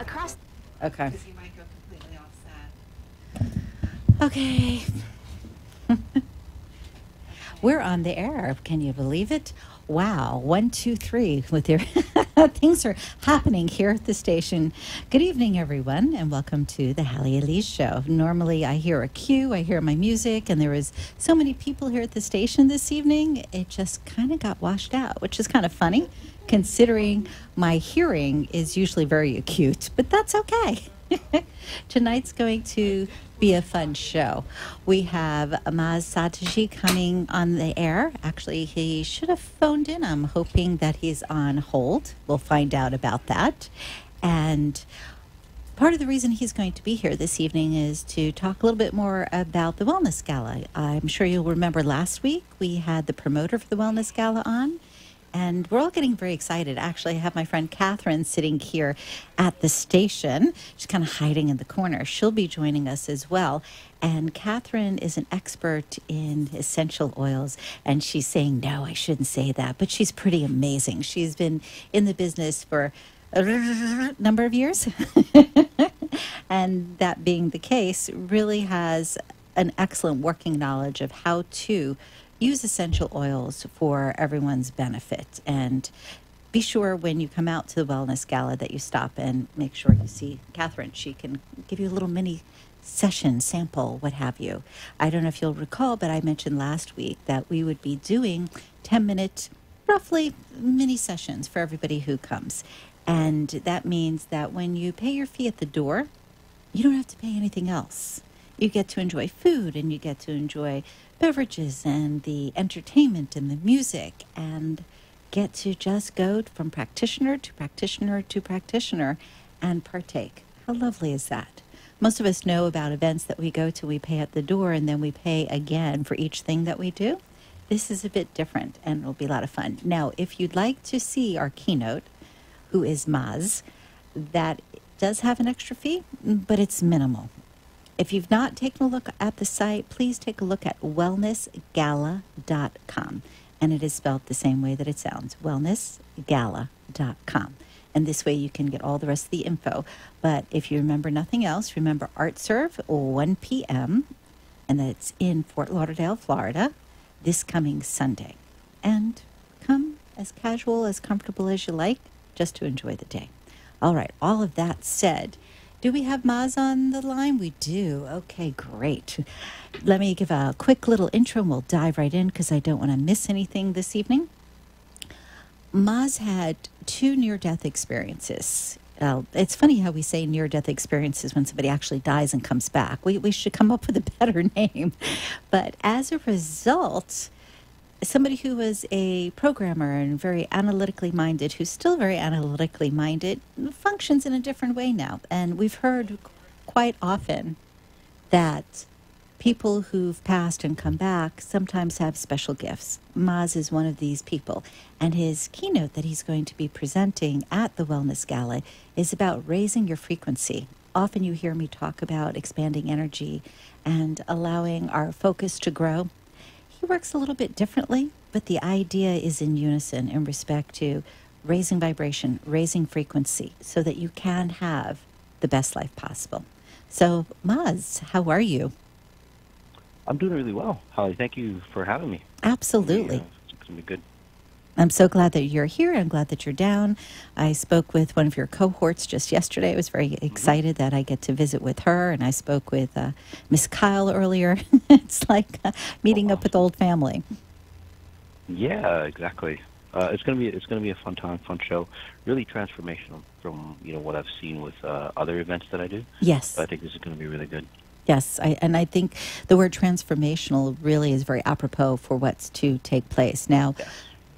across. Okay. Because you might go completely offset. Okay. Okay. We're on the air. Can you believe it? Wow. 1, 2, 3 with your things are happening here at the station. Good evening, everyone, and welcome to the Halley Elise show. Normally I hear a cue, I hear my music, and there was so many people here at the station this evening. It just kind of got washed out, which is kind of funny considering my hearing is usually very acute, but that's okay. Tonight's going to be a fun show. We have Maz Satoshi coming on the air. Actually, he should have phoned in. I'm hoping that he's on hold. We'll find out about that. And part of the reason he's going to be here this evening is to talk a little bit more about the Wellness Gala. I'm sure you'll remember last week we had the promoter for the Wellness Gala on. And we're all getting very excited. Actually, I have my friend Catherine sitting here at the station. She's kind of hiding in the corner. She'll be joining us as well. And Catherine is an expert in essential oils. And she's saying, no, I shouldn't say that. But she's pretty amazing. She's been in the business for a number of years. And that being the case, really has an excellent working knowledge of how to use essential oils for everyone's benefit. And be sure when you come out to the Wellness Gala that you stop and make sure you see Catherine. She can give you a little mini session, sample, what have you. I don't know if you'll recall, but I mentioned last week that we would be doing 10-minute, roughly, mini sessions for everybody who comes. And that means that when you pay your fee at the door, you don't have to pay anything else. You get to enjoy food and you get to enjoy beverages and the entertainment and the music and get to just go from practitioner to practitioner to practitioner and partake. How lovely is that? Most of us know about events that we go to, we pay at the door, and then we pay again for each thing that we do. This is a bit different, and it'll be a lot of fun. Now, if you'd like to see our keynote, who is Maz, that does have an extra fee, but it's minimal. If you've not taken a look at the site, please take a look at wellnessgala.com. And it is spelled the same way that it sounds, wellnessgala.com. And this way you can get all the rest of the info. But if you remember nothing else, remember Art Serve, 1 p.m., and that's in Fort Lauderdale, Florida, this coming Sunday. And come as casual, as comfortable as you like, just to enjoy the day. All right, all of that said, do we have Maz on the line? We do. Okay, great. Let me give a quick little intro and we'll dive right in because I don't want to miss anything this evening. Maz had 2 near-death experiences. It's funny how we say near-death experiences when somebody actually dies and comes back. We should come up with a better name. But as a result, somebody who was a programmer and very analytically minded, who's still very analytically minded, functions in a different way now. And we've heard quite often that people who've passed and come back sometimes have special gifts. Maz is one of these people. And his keynote that he's going to be presenting at the Wellness Gala is about raising your frequency. Often you hear me talk about expanding energy and allowing our focus to grow. He works a little bit differently, but the idea is in unison in respect to raising vibration, raising frequency, so that you can have the best life possible. So, Maz, how are you? I'm doing really well, Holly. Thank you for having me. Absolutely. It's going to be good. I'm so glad that you're here. I'm glad that you're down. I spoke with one of your cohorts just yesterday. I was very excited that I get to visit with her, and I spoke with Miss Kyle earlier. It's like meeting up with old family. Yeah, exactly. It's gonna be a fun time, fun show. Really transformational from what I've seen with other events that I do. Yes, I think this is going to be really good. Yes, I think the word transformational really is very apropos for what's to take place. Now, Yes.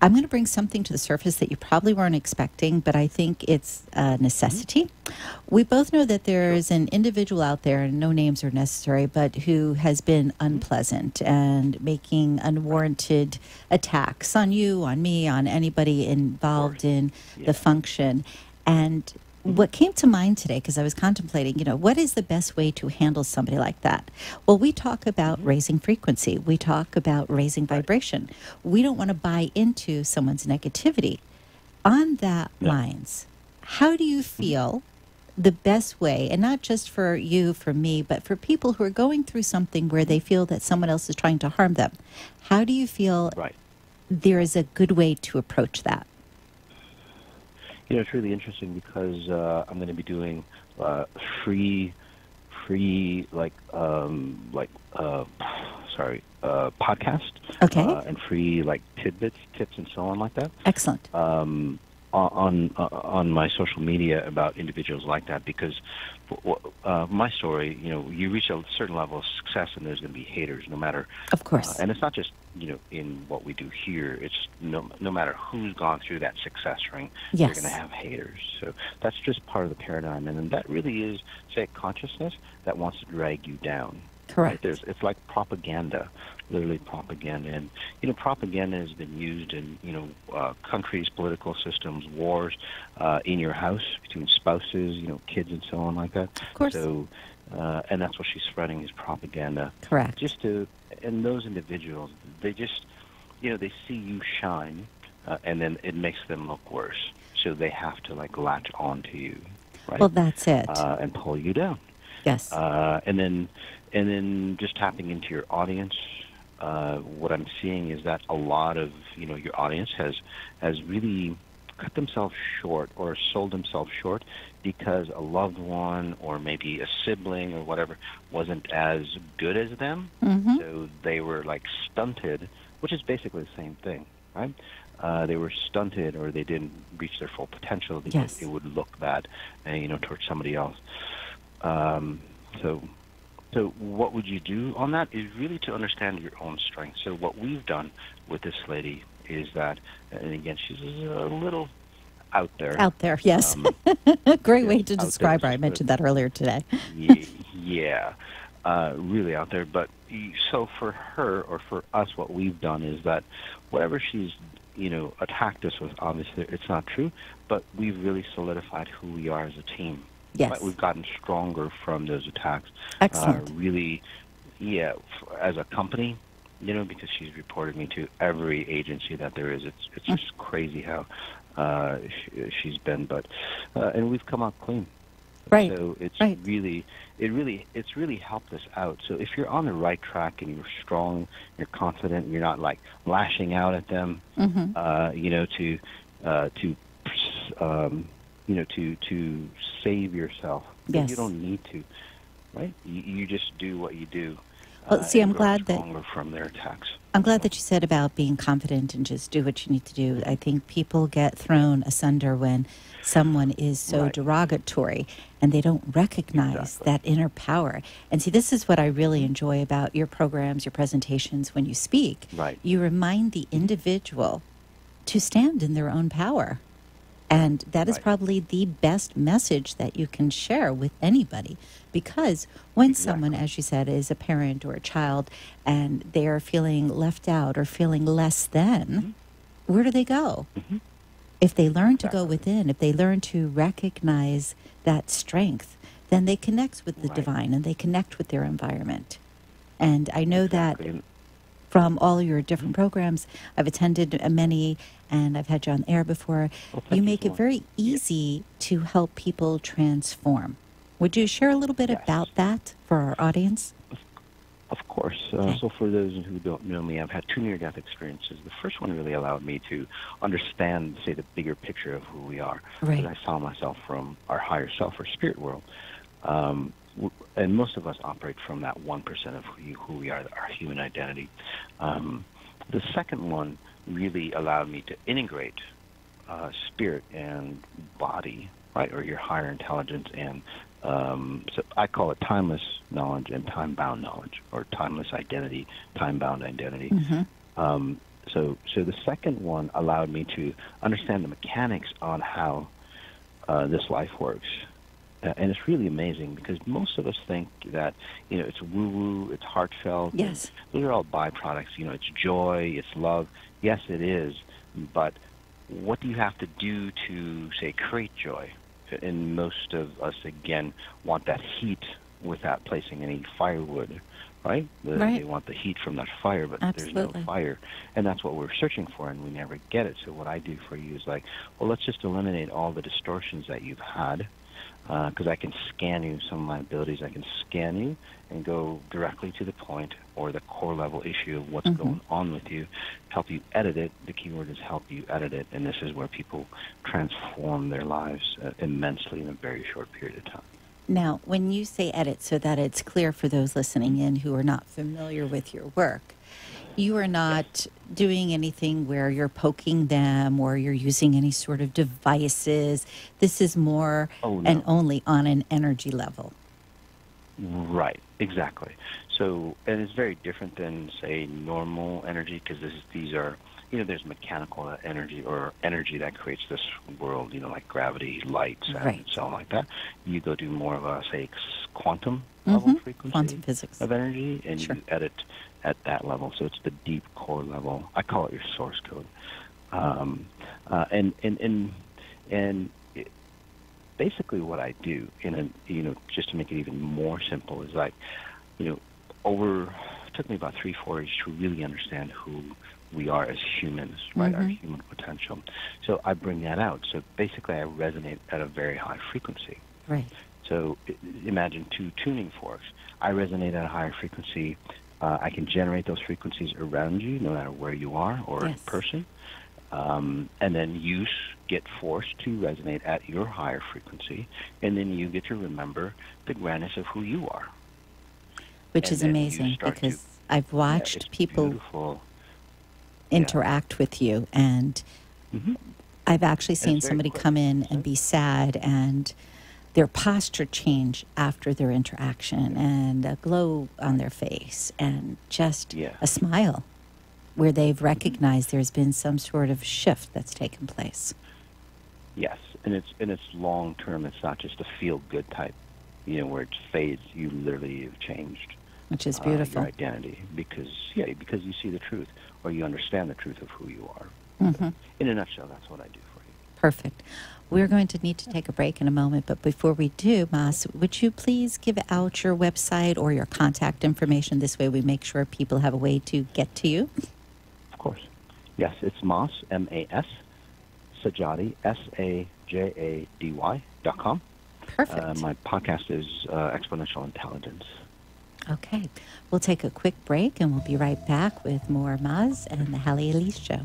I'm going to bring something to the surface that you probably weren't expecting, but I think it's a necessity. We both know that there's an individual out there, and no names are necessary, but who has been unpleasant and making unwarranted attacks on you, on me, on anybody involved in the function. And what came to mind today, because I was contemplating, what is the best way to handle somebody like that? Well, we talk about raising frequency. We talk about raising vibration. We don't want to buy into someone's negativity. On that lines, how do you feel the best way, and not just for you, for me, but for people who are going through something where they feel that someone else is trying to harm them. How do you feel Right. there is a good way to approach that? It's really interesting because I'm going to be doing free, podcast. Okay. And free tidbits, tips, and so on like that. Excellent. On my social media about individuals like that, because my story, you reach a certain level of success and there's going to be haters, no matter. Of course. And it's not just in what we do here. It's no matter who's gone through that success ring, Yes. you're going to have haters. So that's just part of the paradigm, and then that really is, say, consciousness that wants to drag you down. Correct. Right? It's like propaganda, literally propaganda. And, propaganda has been used in, countries, political systems, wars, in your house, between spouses, kids and so on like that. Of course. So, and that's what she's spreading is propaganda. Correct. And those individuals, they just, they see you shine, and then it makes them look worse. So they have to, latch on to you, right? Well, that's it. And pull you down. Yes. And then just tapping into your audience, what I'm seeing is that a lot of your audience has really cut themselves short or sold themselves short because a loved one or maybe a sibling or whatever wasn't as good as them, Mm-hmm. so they were stunted, which is basically the same thing, right? They were stunted or they didn't reach their full potential because Yes. it would look bad, towards somebody else. So what would you do on that is really to understand your own strength. So what we've done with this lady is that, and again, she's a little out there. Out there, yes. Great way to describe her. I mentioned that earlier today. Yeah, really out there. But so for her or for us, what we've done is that whatever she's attacked us with, obviously it's not true, but we've really solidified who we are as a team. Yes. But we've gotten stronger from those attacks. Excellent. Really, as a company, because she's reported me to every agency that there is. It's just crazy how she's been, but and we've come out clean. Right. So it's right. it's really helped us out. So if you're on the right track and you're strong, you're confident, you're not lashing out at them, Mm-hmm. To save yourself. Yes. You don't need to, right? You just do what you do. Well, see, and I'm grow glad that stronger from their attacks. I'm glad that you said about being confident and just do what you need to do. I think people get thrown asunder when someone is so Right. derogatory and they don't recognize Exactly. that inner power. And see, this is what I really enjoy about your programs, your presentations when you speak. Right. You remind the individual to stand in their own power. And that is Right. probably the best message that you can share with anybody. Because when someone, as you said, is a parent or a child and they are feeling left out or feeling less than, where do they go? Mhm. If they learn to go Exactly. within, if they learn to recognize that strength, then they connect with the Right. divine and they connect with their environment. And I know Exactly. that from all your different programs, I've attended many and I've had you on the air before. Well, thank You you make so it much. very easy to help people transform. Would you share a little bit Yes. about that for our audience? Of course. Okay. So for those who don't know me, I've had 2 near-death experiences. The first one really allowed me to understand, say, the bigger picture of who we are. Right. Because I saw myself from our higher self or spirit world. And most of us operate from that 1% of who we are, our human identity. The second one really allowed me to integrate spirit and body, right, or your higher intelligence, and so I call it timeless knowledge and time-bound knowledge, or timeless identity, time-bound identity. Mm-hmm. So the second one allowed me to understand the mechanics on how this life works. And it's really amazing because most of us think that, it's woo-woo, it's heartfelt. Yes. Those are all byproducts. It's joy, it's love. Yes, it is. But what do you have to do to, say, create joy? And most of us, again, want that heat without placing any firewood, right? Right. They want the heat from that fire, but there's Absolutely. no fire. And that's what we're searching for, and we never get it. So what I do for you is well, let's just eliminate all the distortions that you've had, because I can scan you. Some of my abilities, I can scan you and go directly to the point or the core level issue of what's going on with you, help you edit it. The key word is help you edit it, and this is where people transform their lives immensely in a very short period of time. Now, when you say edit, so that it's clear for those listening in who are not familiar with your work, you are not doing anything where you're poking them or you're using any sort of devices. This is more and only on an energy level. Right, exactly. So, and it's very different than, say, normal energy, because these are, there's mechanical energy or energy that creates this world, like gravity, light, sound, and so on like that. You go to more of a, say, quantum level frequency quantum physics of energy, and you edit at that level. So it's the deep core level. I call it your source code. Basically what I do, just to make it even more simple, is like, it took me about 3-4 years to really understand who we are as humans, right? Our human potential. So I bring that out. So basically I resonate at a very high frequency. Right. So imagine 2 tuning forks. I resonate at a higher frequency. I can generate those frequencies around you, no matter where you are or in person. And then you get forced to resonate at your higher frequency, and then you get to remember the grandness of who you are. Which is amazing, because I've watched people interact with you, and I've actually seen somebody come in and be sad, and their posture change after their interaction, and a glow on their face, and just a smile where they've recognized there's been some sort of shift that's taken place. Yes, and it's long term. It's not just a feel good type, where it fades. You literally have changed, which is beautiful. Your identity, because you see the truth, or you understand the truth of who you are. In a nutshell, that's what I do for you. Perfect. We're going to need to take a break in a moment, but before we do, Mas, would you please give out your website or your contact information? This way we make sure people have a way to get to you. Of course. Yes, it's Mas, M-A-S, Sajady, SAJADY.com. Perfect. My podcast is Exponential Intelligence. Okay. We'll take a quick break, and we'll be right back with more Mas and the Halley Elise Show.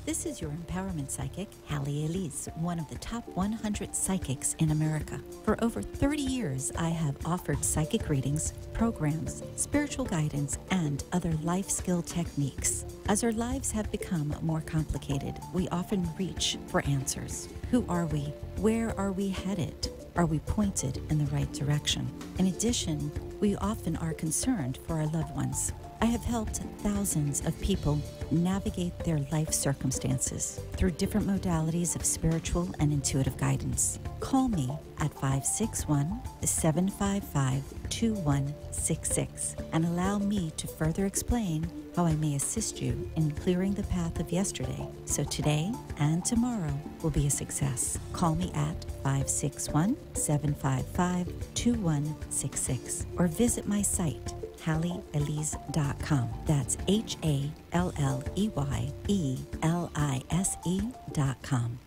This is your empowerment psychic, Halley Elise, one of the top 100 psychics in America. For over 30 years, I have offered psychic readings, programs, spiritual guidance, and other life skill techniques. As our lives have become more complicated, we often reach for answers. Who are we? Where are we headed? Are we pointed in the right direction? In addition, we often are concerned for our loved ones. I have helped thousands of people navigate their life circumstances through different modalities of spiritual and intuitive guidance. Call me at 561-755-2166 and allow me to further explain how I may assist you in clearing the path of yesterday, so today and tomorrow will be a success. Call me at 561-755-2166 or visit my site, HalleyElise.com. That's HalleyElise.com.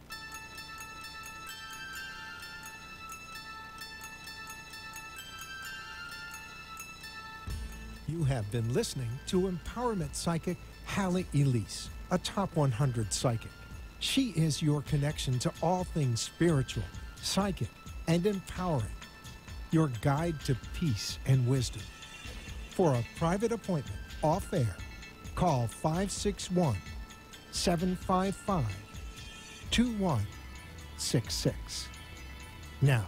You have been listening to Empowerment Psychic Halley Elise, a top 100 psychic. She is your connection to all things spiritual, psychic, and empowering. Your guide to peace and wisdom. For a private appointment off air, call 561-755-2166. Now,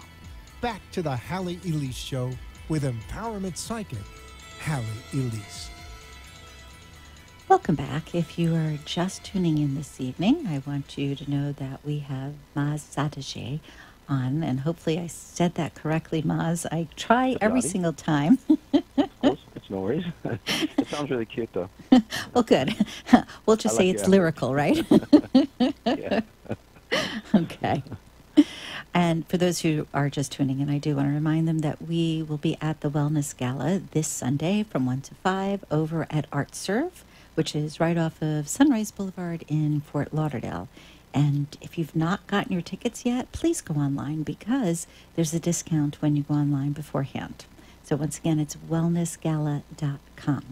back to the Halley Elise Show with Empowerment Psychic Halley Elise. Welcome back. If you are just tuning in this evening, I want you to know that we have Maz Zadajé on, and hopefully I said that correctly, Maz. I try every single time. Of course, it's no worries. It sounds really cute, though. Well, good. We'll just say it's lyrical, right? Yeah. Okay. And for those who are just tuning in, I do want to remind them that we will be at the Wellness Gala this Sunday from 1 to 5 over at Art Serve, which is right off of Sunrise Boulevard in Fort Lauderdale. And if you've not gotten your tickets yet, please go online because there's a discount when you go online beforehand. So once again, it's wellnessgala.com.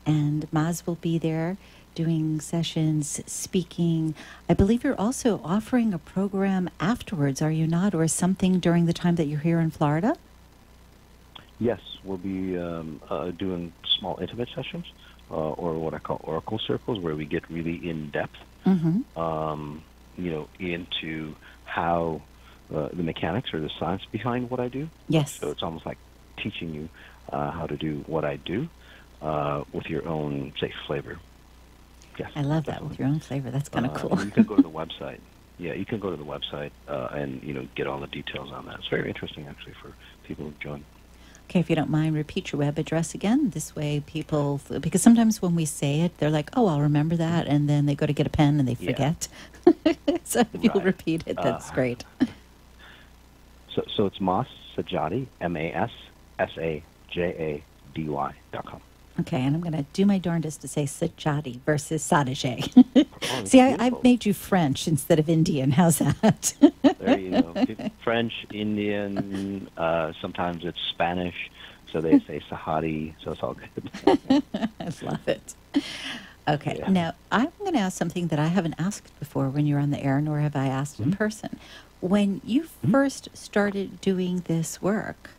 And Maz will be there doing sessions, speaking. I believe you're also offering a program afterwards, are you not? Or something during the time that you're here in Florida? Yes, we'll be doing small intimate sessions, or what I call oracle circles, where we get really in depth, into how the mechanics or the science behind what I do. Yes. So it's almost like teaching you how to do what I do with your own, say, flavor. Yes, I love that, with your own flavor. That's kind of cool. You can go to the website. Yeah, you can go to the website and get all the details on that. It's very interesting, actually, for people who join. Okay, if you don't mind, repeat your web address again. This way people, because sometimes when we say it, they're like, oh, I'll remember that, and then they go to get a pen and they forget. So if you'll repeat it, that's great. So it's Mas Sajady, MASSAJADY.com. Okay, and I'm going to do my darndest to say Sajadi versus Sadajay. See, I've made you French instead of Indian. How's that? There you go. French, Indian, sometimes it's Spanish, so they say Sahadi, so it's all good. I love it. Okay, now I'm going to ask something that I haven't asked before when you're on the air, nor have I asked in person. When you first started doing this work,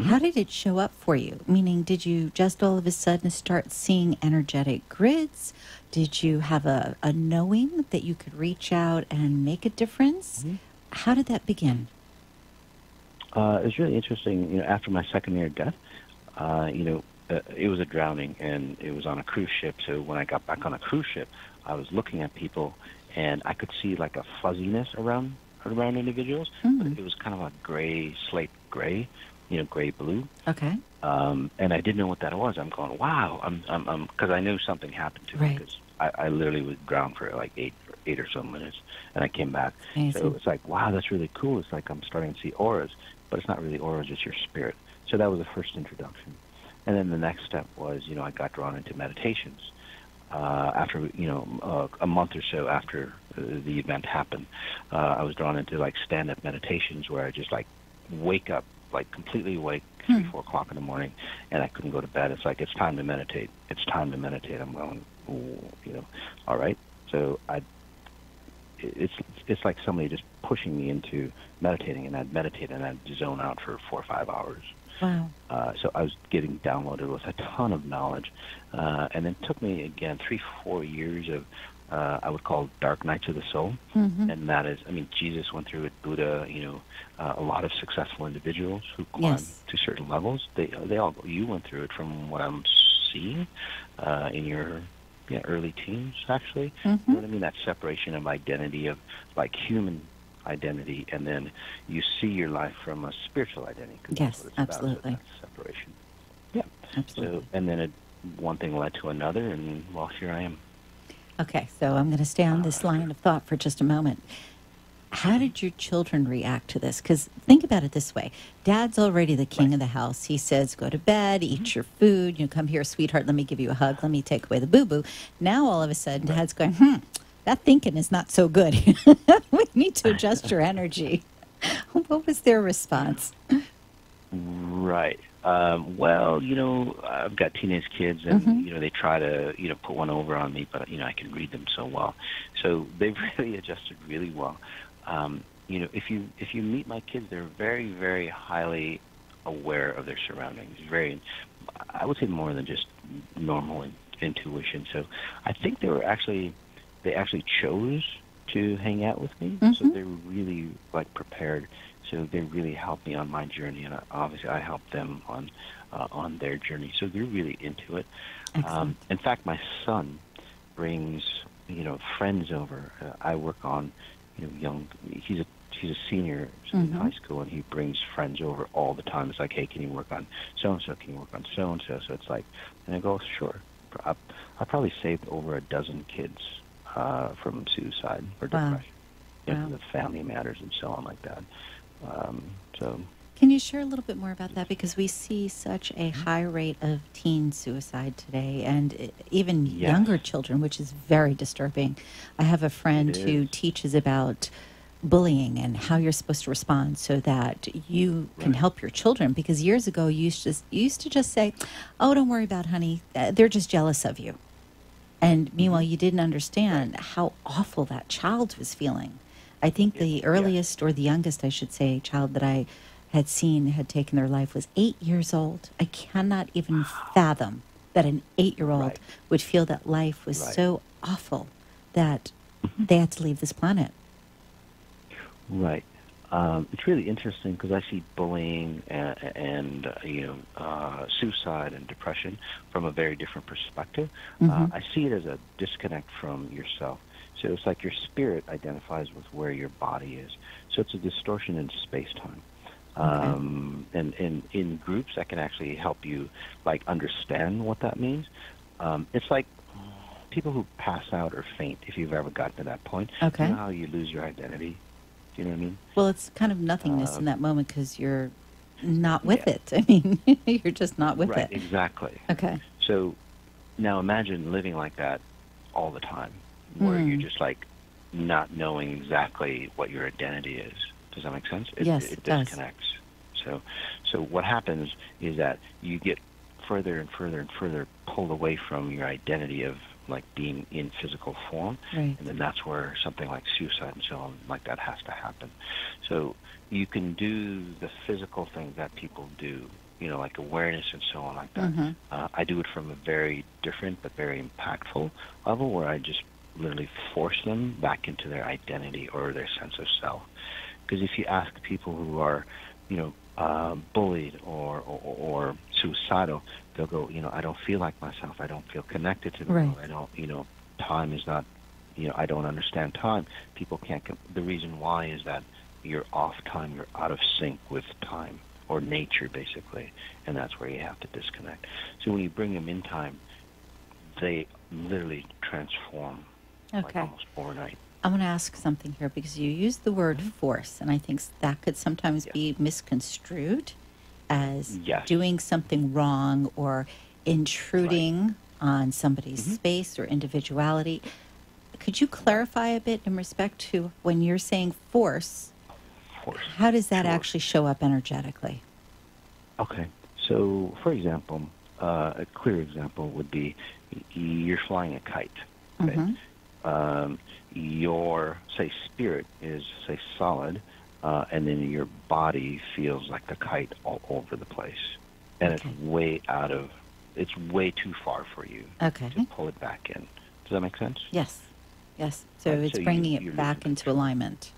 how did it show up for you? Meaning, did you just all of a sudden start seeing energetic grids? Did you have a knowing that you could reach out and make a difference? How did that begin? It was really interesting. After my second near death, it was a drowning, and it was on a cruise ship. So when I got back on a cruise ship, I was looking at people, and I could see like a fuzziness around individuals. But it was kind of like gray, slate gray. Gray blue. Okay. And I didn't know what that was. I'm going, wow. I'm because I knew something happened to me, because I literally was drowned for like eight or so minutes, and I came back. Amazing. So it's like, wow, that's really cool. It's like I'm starting to see auras, but it's not really auras, it's your spirit. So that was the first introduction. And then the next step was, I got drawn into meditations. After, a month or so after the event happened, I was drawn into like stand-up meditations where I just like wake up, like completely awake, 3, 4 o'clock in the morning, and I couldn't go to bed. It's like, it's time to meditate. It's time to meditate. I'm going, all right. So it's like somebody just pushing me into meditating, and I'd meditate and I'd zone out for 4 or 5 hours. Wow. So I was getting downloaded with a ton of knowledge, and then it took me, again, 3, 4 years of, I would call dark nights of the soul. And that is, Jesus went through it, Buddha, a lot of successful individuals who climbed to certain levels. They all, you went through it from what I'm seeing in your early teens, actually. You know what I mean? That separation of identity, of like human identity, and then you see your life from a spiritual identity. Yes, absolutely. That separation. Yeah. Absolutely. So, and then one thing led to another, and well, here I am. Okay, so I'm going to stay on this line of thought for just a moment. How did your children react to this? Because think about it this way. Dad's already the king of the house. He says, go to bed, eat your food, come here, sweetheart, let me give you a hug, let me take away the boo-boo. Now all of a sudden, Dad's going, that thinking is not so good. We need to adjust your energy. What was their response? Right. Well, I've got teenage kids, and they try to put one over on me, but I can read them so well, so they've really adjusted really well. If you meet my kids, they're very, very highly aware of their surroundings. Very, I would say, more than just normal intuition. So I think they actually chose to hang out with me, so they're really like prepared. So they really helped me on my journey, and obviously I helped them on their journey. So they're really into it. In fact, my son brings friends over. I work on young. He's a senior in high school, and he brings friends over all the time. It's like, hey, can you work on so and so? Can you work on so and so? So it's like, and I go, sure. I probably saved over a dozen kids from suicide or depression. The family matters and so on like that. Can you share a little bit more about that? Because we see such a high rate of teen suicide today, and even Yes. younger children, which is very disturbing. I have a friend It who is. teaches about bullying and how you're supposed to respond so that you can Right. help your children. Because years ago, you used to just say, "Oh, don't worry about, honey. They're just jealous of you." And meanwhile, you didn't understand how awful that child was feeling. I think the Yes. earliest, or the youngest, I should say, child that I had seen had taken their life was 8 years old. I cannot even fathom that an 8-year-old Right. would feel that life was Right. so awful that they had to leave this planet. Right. It's really interesting because I see bullying and suicide and depression from a very different perspective. I see it as a disconnect from yourself. So it's like your spirit identifies with where your body is. So it's a distortion in space-time. And in groups, that can actually help you like understand what that means. It's like people who pass out or faint. If you've ever gotten to that point, Okay. you know how you lose your identity. Do you know what I mean? Well, it's kind of nothingness in that moment because you're not with it. I mean, you're just not with Right. it. Exactly. Okay. So now imagine living like that all the time, where you're just like not knowing exactly what your identity is. Does that make sense? Yes, it it does. disconnects. So what happens is that you get further and further and further pulled away from your identity of like being in physical form, Right. and then that's where something like suicide and so on like that has to happen. So you can do the physical things that people do, like awareness and so on like that. I do it from a very different but very impactful level where I just literally force them back into their identity or their sense of self. Because if you ask people who are, bullied or suicidal, they'll go, I don't feel like myself. I don't feel connected to the world. I don't, time is not, I don't understand time. People can't. The reason why is that you're off time. You're out of sync with time or nature, basically, and that's where you have to disconnect. So when you bring them in time, they literally transform, like Okay. almost overnight. I'm going to ask something here because you used the word force, and I think that could sometimes be misconstrued as Yes. doing something wrong or intruding on somebody's space or individuality. Could you clarify a bit in respect to when you're saying force, Force. how does that Sure. actually show up energetically? Okay. So, for example, a clear example would be you're flying a kite. Okay? Your, say, spirit is, say, solid, and then your body feels like the kite all over the place. And Okay. it's way too far for you Okay. to pull it back in. Does that make sense? Yes. Yes. So Right, it's so bringing you're it back losing into control. alignment.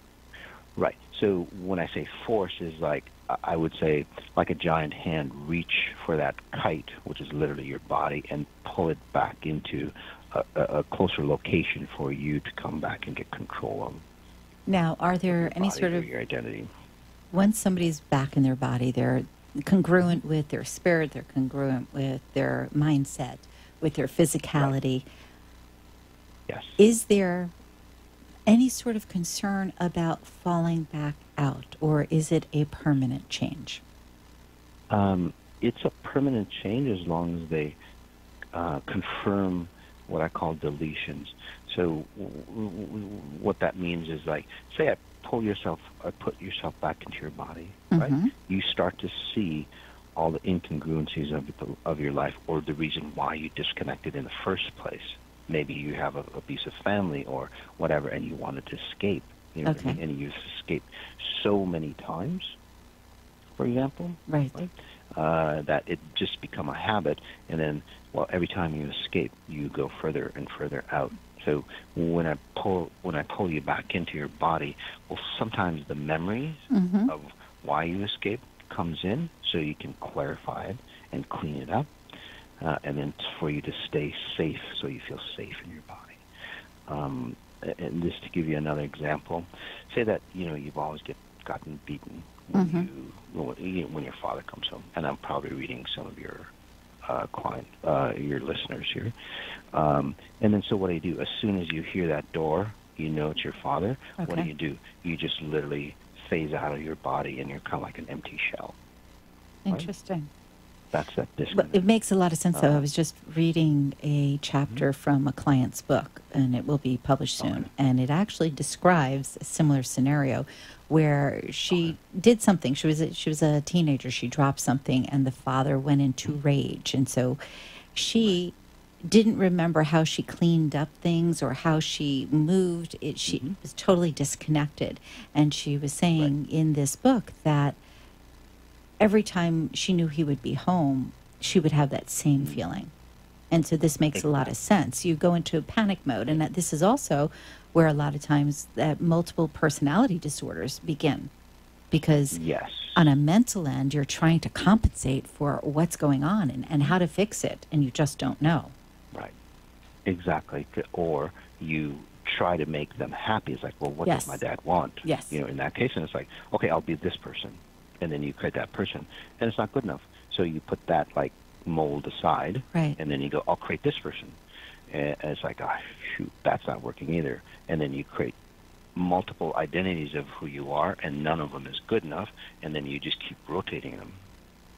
Right. So when I say force is like, I would say like a giant hand reach for that kite, which is literally your body, and pull it back into a closer location for you to come back and get control of Now, are there your any body sort or of, your identity. once somebody's back in their body, they're congruent with their spirit, they're congruent with their mindset, with their physicality, Yes. is there any sort of concern about falling back out, or is it a permanent change? It's a permanent change as long as they confirm what I call deletions. So what that means is like, say I put yourself back into your body, right? You start to see all the incongruencies of your life, or the reason why you disconnected in the first place. Maybe you have an abusive family or whatever, and you wanted to escape. You know what I Okay. mean? And you've escaped so many times, for example, Right. that it just become a habit, and then, well, every time you escape, you go further and further out. So when I pull you back into your body, well, sometimes the memories of why you escaped comes in, so you can clarify it and clean it up, and then for you to stay safe, so you feel safe in your body. And just to give you another example, say that you've always gotten beaten when your father comes home, and I'm probably reading some of your your listeners here. And then so what do? As soon as you hear that door, you know it's your father. What Okay. do? You just literally phase out of your body, and you're kind of like an empty shell. Right? Interesting. That's that But disconnect. it makes a lot of sense, though. I was just reading a chapter from a client's book, and it will be published soon. Okay. And it actually describes a similar scenario where she did something. She was a teenager. She dropped something, and the father went into rage. And so she didn't remember how she cleaned up things or how she moved. She was totally disconnected. And she was saying in this book that every time she knew he would be home, she would have that same feeling. And so this makes a lot of sense. You go into a panic mode, and that this is also where a lot of times that multiple personality disorders begin. Because Yes. on a mental end, you're trying to compensate for what's going on and how to fix it, and you just don't know. Right. Exactly. Or you try to make them happy. It's like, well, what Yes. does my dad want? Yes. You know, in that case, and it's like, okay, I'll be this person. And then you create that person. And it's not good enough. So you put that, like, mold aside. Right. And then you go, I'll create this person. And it's like, oh, shoot, that's not working either. And then you create multiple identities of who you are, and none of them is good enough. And then you just keep rotating them,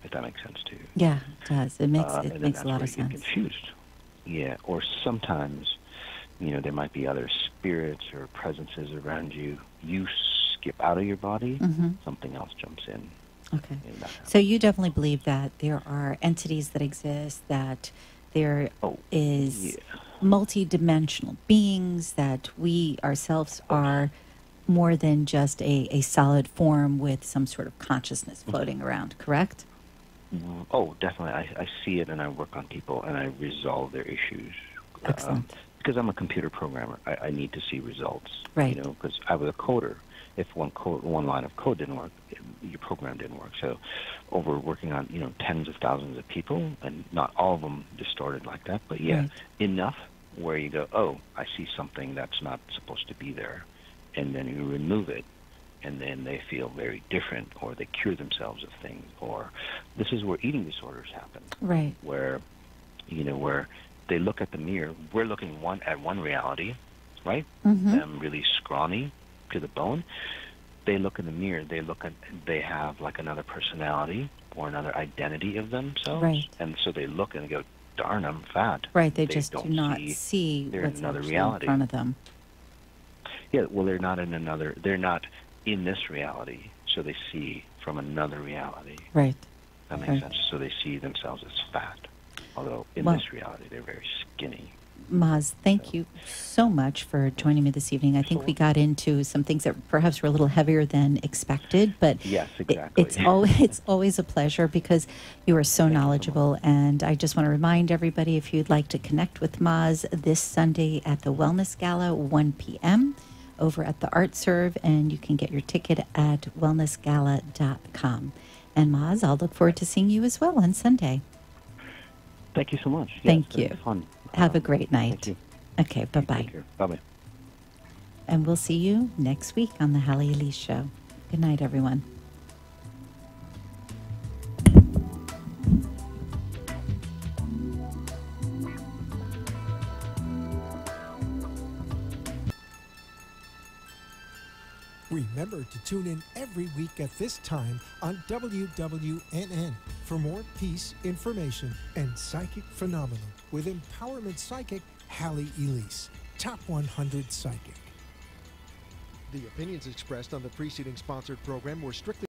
if that makes sense to you. Yeah, it does. It makes And it then makes that's a lot where of you get sense. confused. Yeah, or sometimes, you know, there might be other spirits or presences around you. You skip out of your body, something else jumps in. Okay. And that happens. So you definitely believe that there are entities that exist, that there is yeah. multi-dimensional beings, that we ourselves are more than just a solid form with some sort of consciousness floating around, correct? Oh, definitely. I see it, and I work on people, and I resolve their issues. Excellent. Because I'm a computer programmer, I need to see results. Right. You know, because I was a coder. If one line of code didn't work, your program didn't work. So, over working on tens of thousands of people, and not all of them distorted like that, but yeah, Right. enough where you go, oh, I see something that's not supposed to be there, and then you remove it, and then they feel very different, or they cure themselves of things, or this is where eating disorders happen. Right. Where they look at the mirror. We're looking at one reality, right? Them really scrawny to the bone. They look in the mirror. They have like another personality or another identity of themselves. Right. And so they look and go, darn, I'm fat. Right. They just do don't not see they're in what's another actually reality. in front of them. Yeah, well, they're not in this reality, so they see from another reality. Right. That makes Right. sense. So they see themselves as fat, although in Well- this reality they're very skinny. Maz, thank you so much for joining me this evening. I think we got into some things that perhaps were a little heavier than expected, but Yes, exactly. it's always a pleasure because you are so knowledgeable. And I just want to remind everybody, if you'd like to connect with Maz this Sunday at the Wellness Gala, 1 p.m. over at the Art Serve, and you can get your ticket at wellnessgala.com. And Maz, I'll look forward to seeing you as well on Sunday. Thank you so much. Yeah, Thank it's been you. Fun. Have a great night. Thank you. Okay, bye-bye. Take care. Bye-bye. And we'll see you next week on the Halley Elise Show. Good night, everyone. Remember to tune in every week at this time on WWNN for more peace, information, and psychic phenomena with empowerment psychic Halley Elise, Top 100 Psychic. The opinions expressed on the preceding sponsored program were strictly